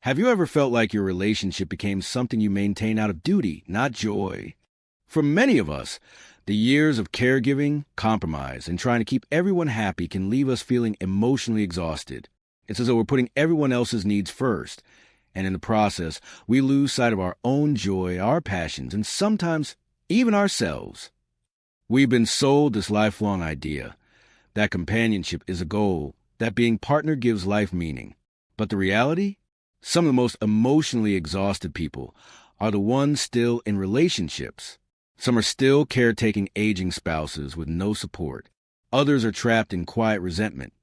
Have you ever felt like your relationship became something you maintain out of duty, not joy? For many of us, the years of caregiving, compromise, and trying to keep everyone happy can leave us feeling emotionally exhausted. It's as though we're putting everyone else's needs first, and in the process, we lose sight of our own joy, our passions, and sometimes even ourselves. We've been sold this lifelong idea that companionship is a goal, that being partnered gives life meaning. But the reality? Some of the most emotionally exhausted people are the ones still in relationships. Some are still caretaking aging spouses with no support. Others are trapped in quiet resentment.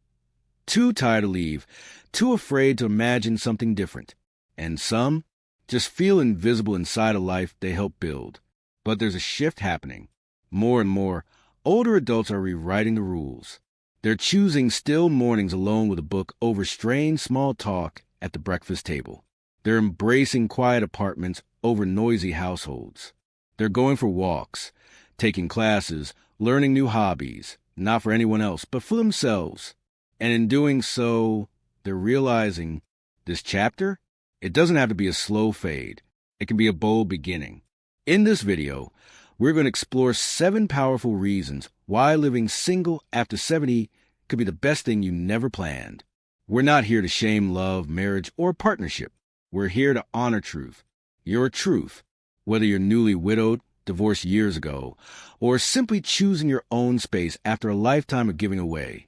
Too tired to leave, too afraid to imagine something different. And some just feel invisible inside a life they helped build. But there's a shift happening. More and more, older adults are rewriting the rules. They're choosing still mornings alone with a book over strained small talk at the breakfast table. They're embracing quiet apartments over noisy households. They're going for walks, taking classes, learning new hobbies, not for anyone else, but for themselves. And in doing so, they're realizing this chapter, it doesn't have to be a slow fade. It can be a bold beginning. In this video, we're going to explore 7 powerful reasons why living single after 70 could be the best thing you never planned. We're not here to shame love, marriage, or partnership. We're here to honor truth. Your truth, whether you're newly widowed, divorced years ago, or simply choosing your own space after a lifetime of giving away.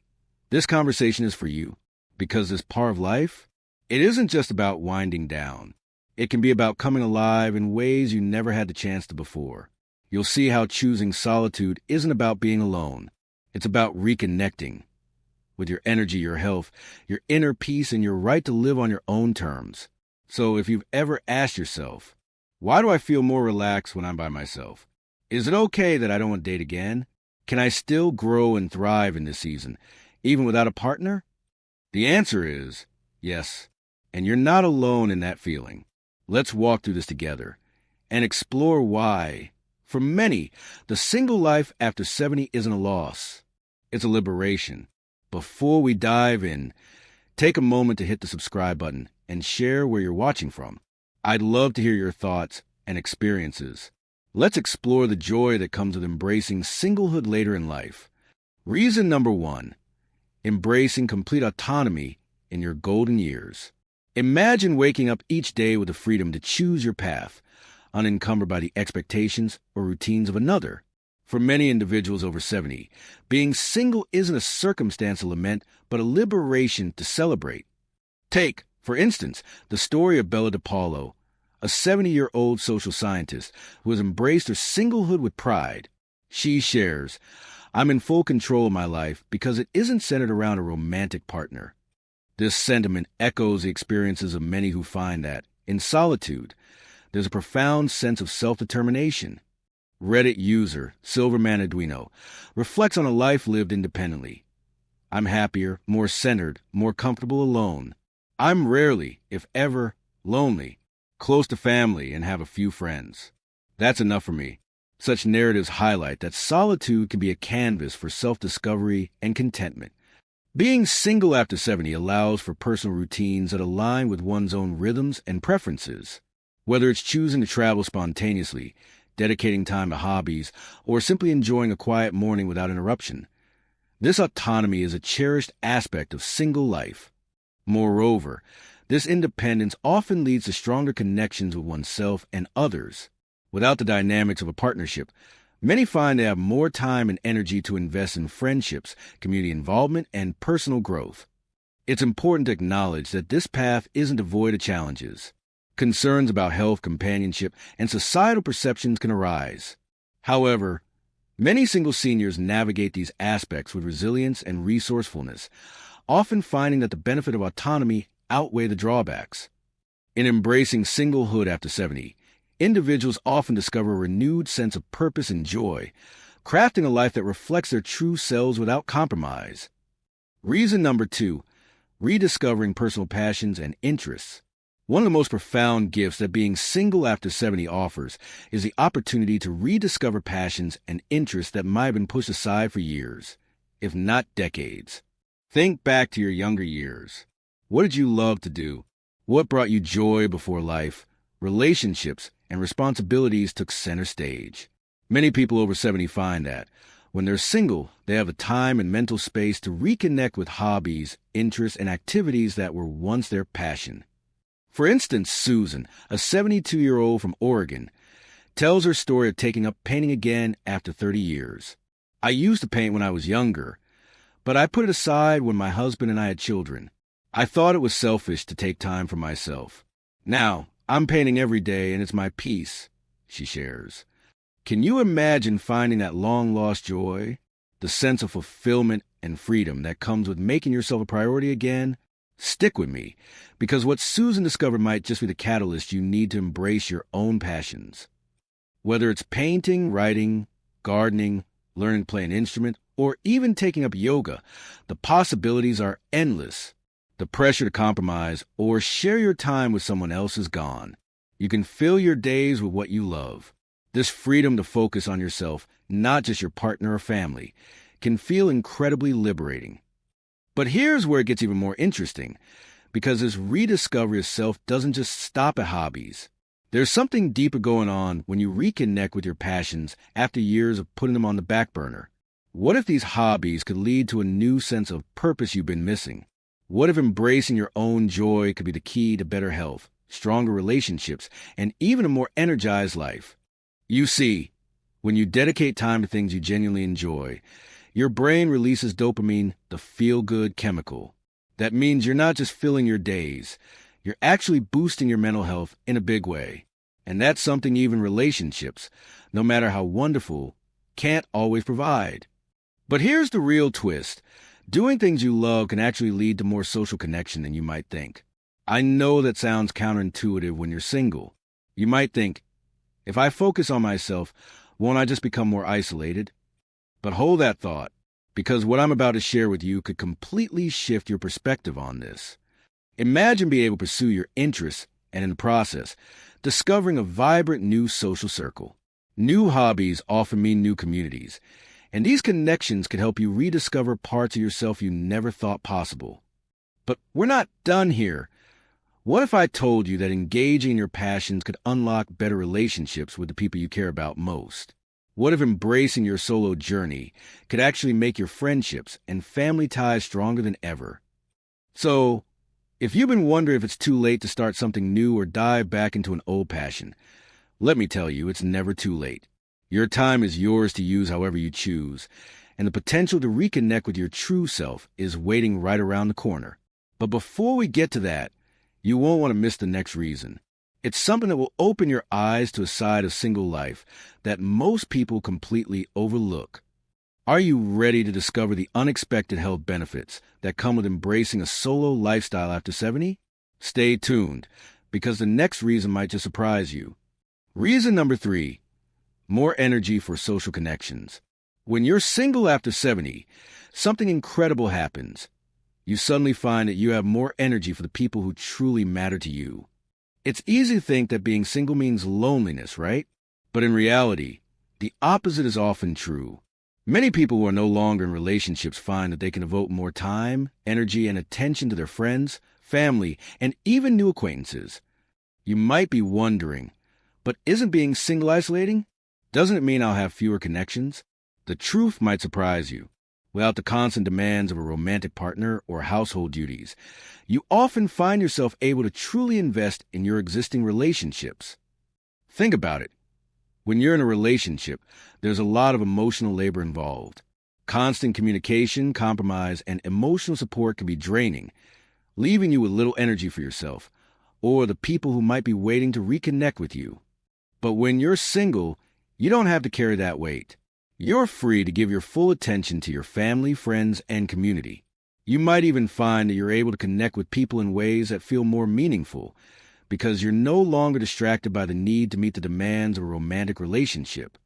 This conversation is for you, because this part of life, it isn't just about winding down. It can be about coming alive in ways you never had the chance to before. You'll see how choosing solitude isn't about being alone. It's about reconnecting with your energy, your health, your inner peace, and your right to live on your own terms. So if you've ever asked yourself, why do I feel more relaxed when I'm by myself? Is it okay that I don't want to date again? Can I still grow and thrive in this season, even without a partner? The answer is yes, and you're not alone in that feeling. Let's walk through this together and explore why. For many, the single life after 70 isn't a loss. It's a liberation. Before we dive in, take a moment to hit the subscribe button and share where you're watching from. I'd love to hear your thoughts and experiences. Let's explore the joy that comes with embracing singlehood later in life. Reason number 1, embracing complete autonomy in your golden years. Imagine waking up each day with the freedom to choose your path, unencumbered by the expectations or routines of another. For many individuals over 70, being single isn't a circumstance to lament, but a liberation to celebrate. Take, for instance, the story of Bella DePaulo, a 70-year-old social scientist who has embraced her singlehood with pride. She shares, "I'm in full control of my life because it isn't centered around a romantic partner." This sentiment echoes the experiences of many who find that, in solitude, there's a profound sense of self-determination. Reddit user Silverman Arduino reflects on a life lived independently. "I'm happier, more centered, more comfortable alone. I'm rarely, if ever, lonely, close to family, and have a few friends. That's enough for me." Such narratives highlight that solitude can be a canvas for self-discovery and contentment. Being single after 70 allows for personal routines that align with one's own rhythms and preferences. Whether it's choosing to travel spontaneously, dedicating time to hobbies, or simply enjoying a quiet morning without interruption, this autonomy is a cherished aspect of single life. Moreover, this independence often leads to stronger connections with oneself and others. Without the dynamics of a partnership, many find they have more time and energy to invest in friendships, community involvement, and personal growth. It's important to acknowledge that this path isn't devoid of challenges. Concerns about health, companionship, and societal perceptions can arise. However, many single seniors navigate these aspects with resilience and resourcefulness, often finding that the benefit of autonomy outweigh the drawbacks. In embracing singlehood after 70, individuals often discover a renewed sense of purpose and joy, crafting a life that reflects their true selves without compromise. Reason number 2, rediscovering personal passions and interests. One of the most profound gifts that being single after 70 offers is the opportunity to rediscover passions and interests that might have been pushed aside for years, if not decades. Think back to your younger years. What did you love to do? What brought you joy before life, relationships, and responsibilities took center stage. Many people over 70 find that when they're single, they have the time and mental space to reconnect with hobbies, interests, and activities that were once their passion. For instance, Susan, a 72-year-old from Oregon, tells her story of taking up painting again after 30 years. I used to paint when I was younger, but I put it aside when my husband and I had children. I thought it was selfish to take time for myself. Now, I'm painting every day and it's my peace, she shares. Can you imagine finding that long-lost joy, the sense of fulfillment and freedom that comes with making yourself a priority again? Stick with me, because what Susan discovered might just be the catalyst you need to embrace your own passions. Whether it's painting, writing, gardening, learning to play an instrument, or even taking up yoga, the possibilities are endless. The pressure to compromise or share your time with someone else is gone. You can fill your days with what you love. This freedom to focus on yourself, not just your partner or family, can feel incredibly liberating. But here's where it gets even more interesting, because this rediscovery of self doesn't just stop at hobbies. There's something deeper going on when you reconnect with your passions after years of putting them on the back burner. What if these hobbies could lead to a new sense of purpose you've been missing? What if embracing your own joy could be the key to better health, stronger relationships, and even a more energized life? You see, when you dedicate time to things you genuinely enjoy, your brain releases dopamine, the feel-good chemical. That means you're not just filling your days, you're actually boosting your mental health in a big way. And that's something even relationships, no matter how wonderful, can't always provide. But here's the real twist. Doing things you love can actually lead to more social connection than you might think. I know that sounds counterintuitive when you're single. You might think, if I focus on myself, won't I just become more isolated? But hold that thought, because what I'm about to share with you could completely shift your perspective on this. Imagine being able to pursue your interests and, in the process, discovering a vibrant new social circle. New hobbies often mean new communities, and these connections could help you rediscover parts of yourself you never thought possible. But we're not done here. What if I told you that engaging in your passions could unlock better relationships with the people you care about most? What if embracing your solo journey could actually make your friendships and family ties stronger than ever? So, if you've been wondering if it's too late to start something new or dive back into an old passion, let me tell you, it's never too late. Your time is yours to use however you choose, and the potential to reconnect with your true self is waiting right around the corner. But before we get to that, you won't want to miss the next reason. It's something that will open your eyes to a side of single life that most people completely overlook. Are you ready to discover the unexpected health benefits that come with embracing a solo lifestyle after 70? Stay tuned, because the next reason might just surprise you. Reason number 3, more energy for social connections. When you're single after 70, something incredible happens. You suddenly find that you have more energy for the people who truly matter to you. It's easy to think that being single means loneliness, right? But in reality, the opposite is often true. Many people who are no longer in relationships find that they can devote more time, energy, and attention to their friends, family, and even new acquaintances. You might be wondering, but isn't being single isolating? Doesn't it mean I'll have fewer connections? The truth might surprise you. Without the constant demands of a romantic partner or household duties, you often find yourself able to truly invest in your existing relationships. Think about it. When you're in a relationship, there's a lot of emotional labor involved. Constant communication, compromise, and emotional support can be draining, leaving you with little energy for yourself or the people who might be waiting to reconnect with you. But when you're single, you don't have to carry that weight. You're free to give your full attention to your family, friends, and community. You might even find that you're able to connect with people in ways that feel more meaningful because you're no longer distracted by the need to meet the demands of a romantic relationship.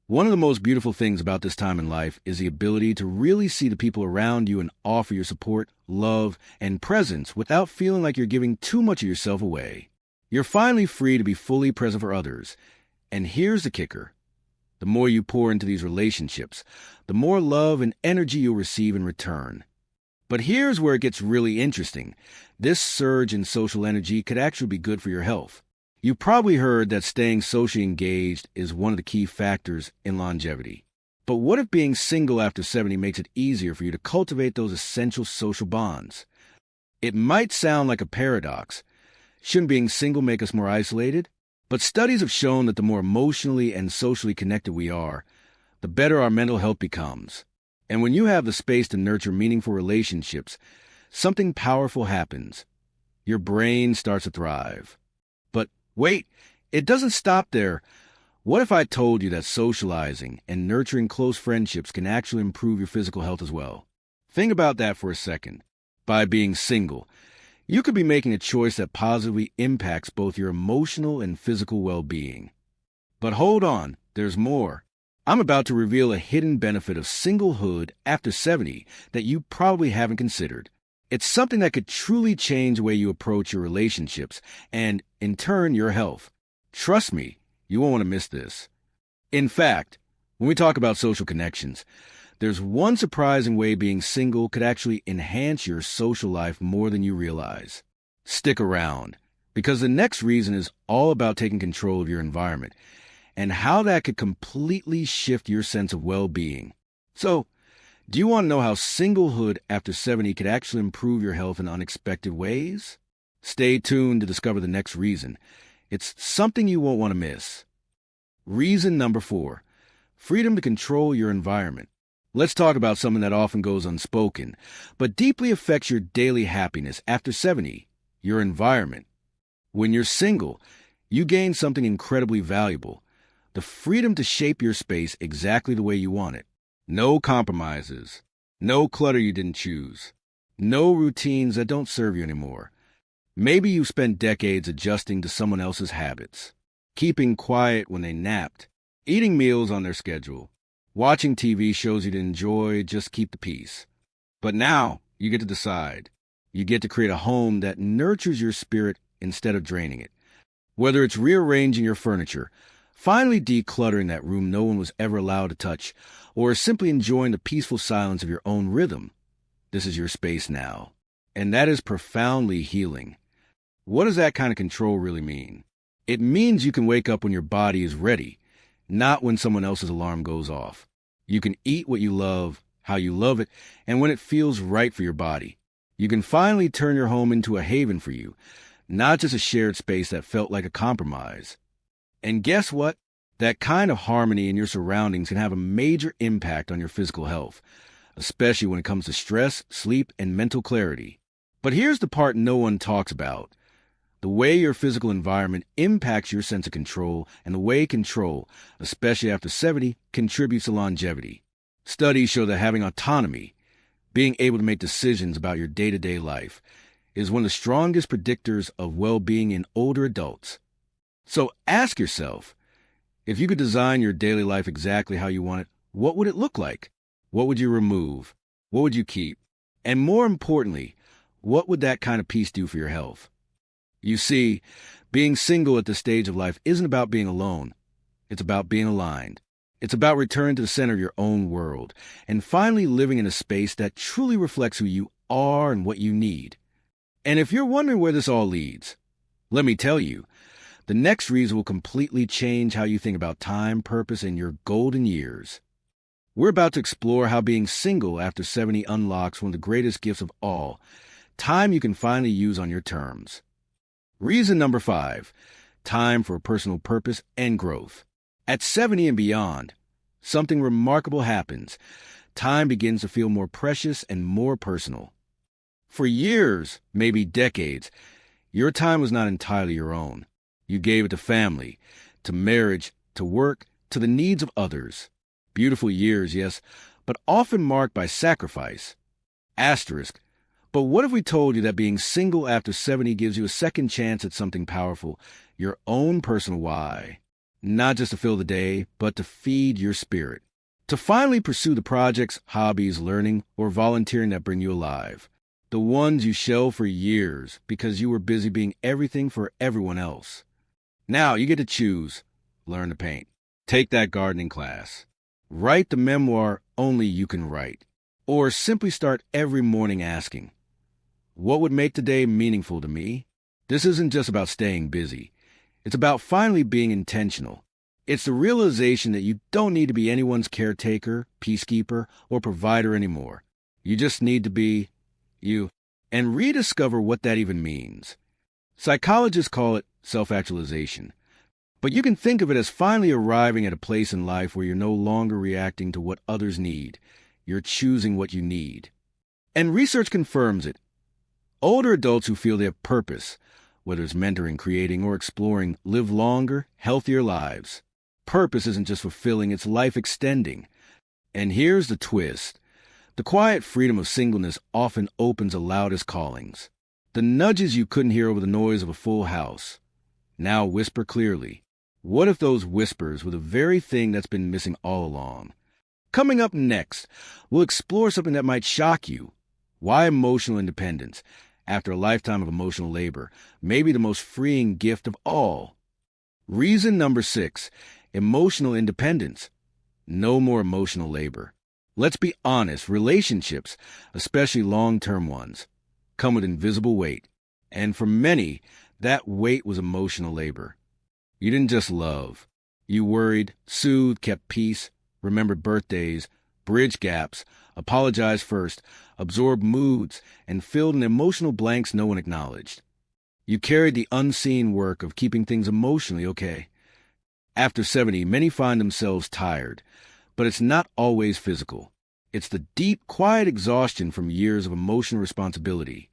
One of the most beautiful things about this time in life is the ability to really see the people around you and offer your support, love, and presence without feeling like you're giving too much of yourself away. You're finally free to be fully present for others. And here's the kicker. The more you pour into these relationships, the more love and energy you'll receive in return. But here's where it gets really interesting. This surge in social energy could actually be good for your health. You've probably heard that staying socially engaged is one of the key factors in longevity. But what if being single after 70 makes it easier for you to cultivate those essential social bonds? It might sound like a paradox. Shouldn't being single make us more isolated? But studies have shown that the more emotionally and socially connected we are, the better our mental health becomes. And when you have the space to nurture meaningful relationships, something powerful happens. Your brain starts to thrive. But wait, it doesn't stop there. What if I told you that socializing and nurturing close friendships can actually improve your physical health as well? Think about that for a second. By being single, you could be making a choice that positively impacts both your emotional and physical well-being. But hold on, there's more. I'm about to reveal a hidden benefit of singlehood after 70 that you probably haven't considered. It's something that could truly change the way you approach your relationships and, in turn, your health. Trust me, you won't want to miss this. In fact, when we talk about social connections, there's one surprising way being single could actually enhance your social life more than you realize. Stick around, because the next reason is all about taking control of your environment and how that could completely shift your sense of well-being. So, do you want to know how singlehood after 70 could actually improve your health in unexpected ways? Stay tuned to discover the next reason. It's something you won't want to miss. Reason number 4, freedom to control your environment. Let's talk about something that often goes unspoken, but deeply affects your daily happiness after 70, your environment. When you're single, you gain something incredibly valuable, the freedom to shape your space exactly the way you want it. No compromises, no clutter you didn't choose, no routines that don't serve you anymore. Maybe you've spent decades adjusting to someone else's habits, keeping quiet when they napped, eating meals on their schedule, watching TV shows you'd enjoy, just keep the peace. But now, you get to decide. You get to create a home that nurtures your spirit instead of draining it. Whether it's rearranging your furniture, finally decluttering that room no one was ever allowed to touch, or simply enjoying the peaceful silence of your own rhythm, this is your space now. And that is profoundly healing. What does that kind of control really mean? It means you can wake up when your body is ready, not when someone else's alarm goes off. You can eat what you love, how you love it, and when it feels right for your body. You can finally turn your home into a haven for you, not just a shared space that felt like a compromise. And guess what? That kind of harmony in your surroundings can have a major impact on your physical health, especially when it comes to stress, sleep, and mental clarity. But here's the part no one talks about. The way your physical environment impacts your sense of control, and the way control, especially after 70, contributes to longevity. Studies show that having autonomy, being able to make decisions about your day-to-day life, is one of the strongest predictors of well-being in older adults. So ask yourself, if you could design your daily life exactly how you want it, what would it look like? What would you remove? What would you keep? And more importantly, what would that kind of peace do for your health? You see, being single at this stage of life isn't about being alone. It's about being aligned. It's about returning to the center of your own world and finally living in a space that truly reflects who you are and what you need. And if you're wondering where this all leads, let me tell you, the next reason will completely change how you think about time, purpose, and your golden years. We're about to explore how being single after 70 unlocks one of the greatest gifts of all, time you can finally use on your terms. Reason number 5, time for personal purpose and growth. At 70 and beyond, something remarkable happens. Time begins to feel more precious and more personal. For years, maybe decades, your time was not entirely your own. You gave it to family, to marriage, to work, to the needs of others. Beautiful years, yes, but often marked by sacrifice. Asterisk. But what if we told you that being single after 70 gives you a second chance at something powerful, your own personal why? Not just to fill the day, but to feed your spirit. To finally pursue the projects, hobbies, learning, or volunteering that bring you alive. The ones you shelved for years because you were busy being everything for everyone else. Now you get to choose. Learn to paint. Take that gardening class. Write the memoir only you can write. Or simply start every morning asking, what would make today meaningful to me? This isn't just about staying busy. It's about finally being intentional. It's the realization that you don't need to be anyone's caretaker, peacekeeper, or provider anymore. You just need to be you, and rediscover what that even means. Psychologists call it self-actualization, but you can think of it as finally arriving at a place in life where you're no longer reacting to what others need. You're choosing what you need. And research confirms it. Older adults who feel they have purpose, whether it's mentoring, creating, or exploring, live longer, healthier lives. Purpose isn't just fulfilling, it's life-extending. And here's the twist. The quiet freedom of singleness often opens the loudest callings. The nudges you couldn't hear over the noise of a full house now whisper clearly. What if those whispers were the very thing that's been missing all along? Coming up next, we'll explore something that might shock you. Why emotional independence, after a lifetime of emotional labor, may be the most freeing gift of all. Reason number 6, emotional independence. No more emotional labor. Let's be honest, relationships, especially long-term ones, come with invisible weight. And for many, that weight was emotional labor. You didn't just love. You worried, soothed, kept peace, remembered birthdays, bridged gaps, apologized first, absorbed moods, and filled in emotional blanks no one acknowledged. You carried the unseen work of keeping things emotionally okay. After 70, many find themselves tired, but it's not always physical. It's the deep, quiet exhaustion from years of emotional responsibility.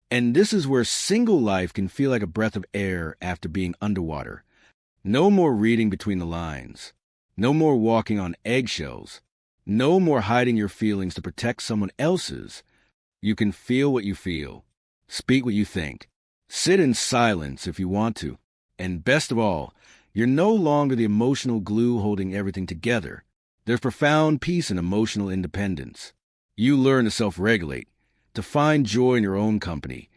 And this is where single life can feel like a breath of air after being underwater. No more reading between the lines. No more walking on eggshells. No more hiding your feelings to protect someone else's. You can feel what you feel. Speak what you think. Sit in silence if you want to. And best of all, you're no longer the emotional glue holding everything together. There's profound peace in emotional independence. You learn to self-regulate, to find joy in your own company,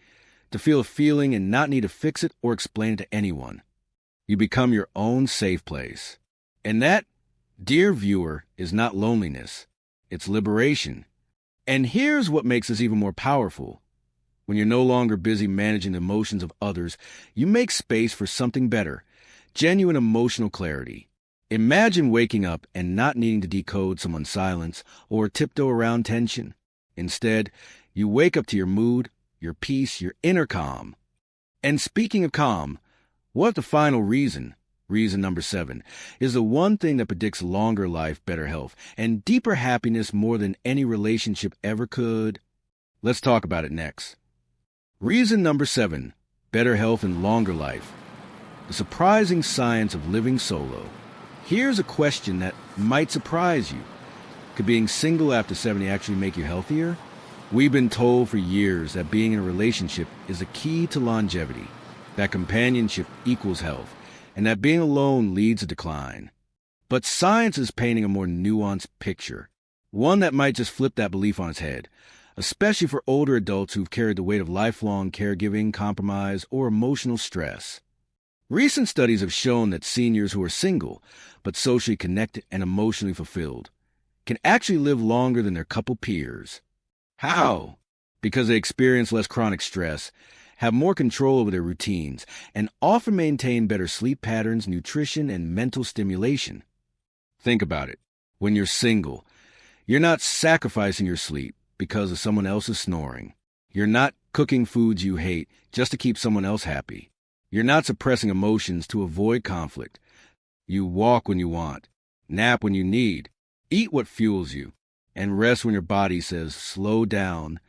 to feel a feeling and not need to fix it or explain it to anyone. You become your own safe place. And that, dear viewer, is not loneliness. It's liberation. And here's what makes this even more powerful. When you're no longer busy managing the emotions of others, you make space for something better, genuine emotional clarity. Imagine waking up and not needing to decode someone's silence or tiptoe around tension. Instead, you wake up to your mood, your peace, your inner calm. And speaking of calm, what if the final reason number 7, is the one thing that predicts longer life, better health, and deeper happiness more than any relationship ever could? Let's talk about it next. Reason number 7, better health and longer life. The surprising science of living solo. Here's a question that might surprise you. Could being single after 70 actually make you healthier? We've been told for years that being in a relationship is a key to longevity, that companionship equals health, and that being alone leads to decline. But science is painting a more nuanced picture, one that might just flip that belief on its head, especially for older adults who've carried the weight of lifelong caregiving, compromise, or emotional stress. Recent studies have shown that seniors who are single, but socially connected and emotionally fulfilled, can actually live longer than their couple peers. How? Because they experience less chronic stress, have more control over their routines, and often maintain better sleep patterns, nutrition, and mental stimulation. Think about it. When you're single, you're not sacrificing your sleep because of someone else's snoring. You're not cooking foods you hate just to keep someone else happy. You're not suppressing emotions to avoid conflict. You walk when you want, nap when you need, eat what fuels you, and rest when your body says, slow down.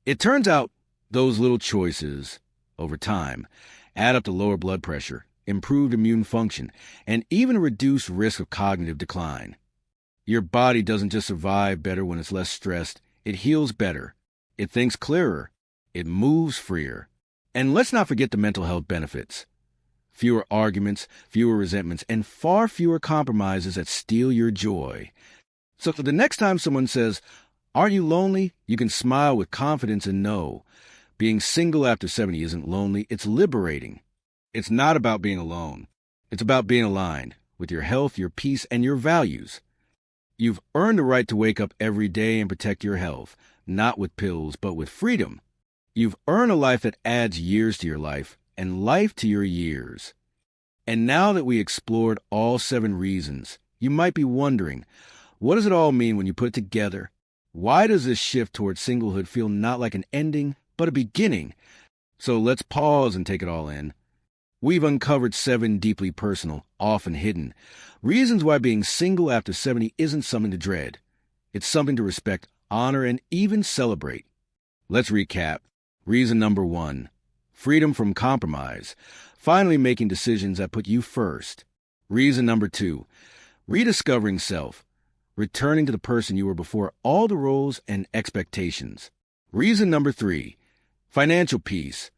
It turns out those little choices, over time, add up to lower blood pressure, improved immune function, and even a reduced risk of cognitive decline. Your body doesn't just survive better when it's less stressed, it heals better, it thinks clearer, it moves freer. And let's not forget the mental health benefits. Fewer arguments, fewer resentments, and far fewer compromises that steal your joy. So the next time someone says, "Aren't you lonely?" you can smile with confidence and know, being single after 70 isn't lonely, it's liberating. It's not about being alone. It's about being aligned with your health, your peace, and your values. You've earned the right to wake up every day and protect your health, not with pills, but with freedom. You've earned a life that adds years to your life and life to your years. And now that we explored all 7 reasons, you might be wondering, what does it all mean when you put it together? Why does this shift towards singlehood feel not like an ending, but a beginning? So let's pause and take it all in. We've uncovered 7 deeply personal, often hidden, reasons why being single after 70 isn't something to dread. It's something to respect, honor, and even celebrate. Let's recap. Reason number 1, freedom from compromise, finally making decisions that put you first. Reason number 2, rediscovering self, returning to the person you were before all the roles and expectations. Reason number 3, financial peace,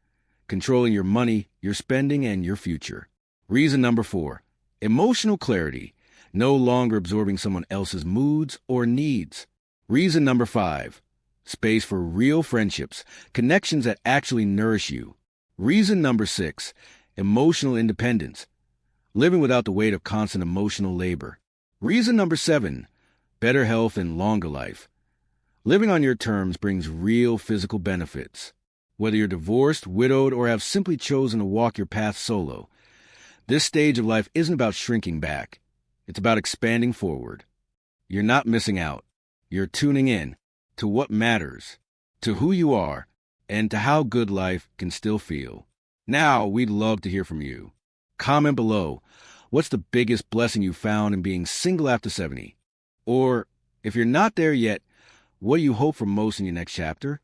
controlling your money, your spending, and your future. Reason number 4, emotional clarity, no longer absorbing someone else's moods or needs. Reason number 5, space for real friendships, connections that actually nourish you. Reason number 6, emotional independence, living without the weight of constant emotional labor. Reason number 7, better health and longer life. Living on your terms brings real physical benefits. Whether you're divorced, widowed, or have simply chosen to walk your path solo, this stage of life isn't about shrinking back. It's about expanding forward. You're not missing out. You're tuning in to what matters, to who you are, and to how good life can still feel. Now, we'd love to hear from you. Comment below, what's the biggest blessing you found in being single after 70? Or, if you're not there yet, what do you hope for most in your next chapter?